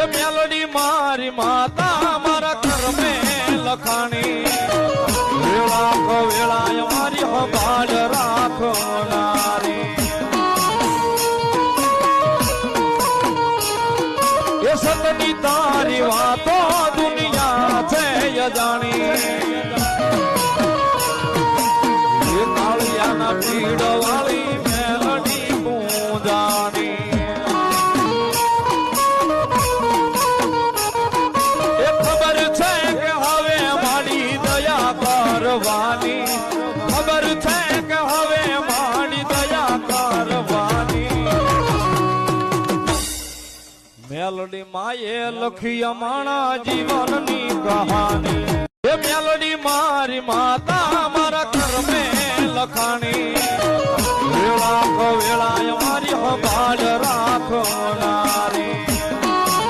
એ મેલડી મારી માતા મારા કર્મે લખાણી વેળા કો વેળાય મારી સંભાળ રાખનારી એ સતની તારી વાતો દુનિયા છે જાણી એ કાળિયાના પીડ વાળી મેલડી પૂજાની એ ખબર છે કે હવે મારી દયા કરવાની ખબર છે કે હવે મારી દયા કરવાની મેલડી માએ લખી અમાણા જીવનની કહાની એ મેલડી મારી માતા મારા કર્મે લખાણી વેળા કો વેળાય મારી સંભાળ રાખનારી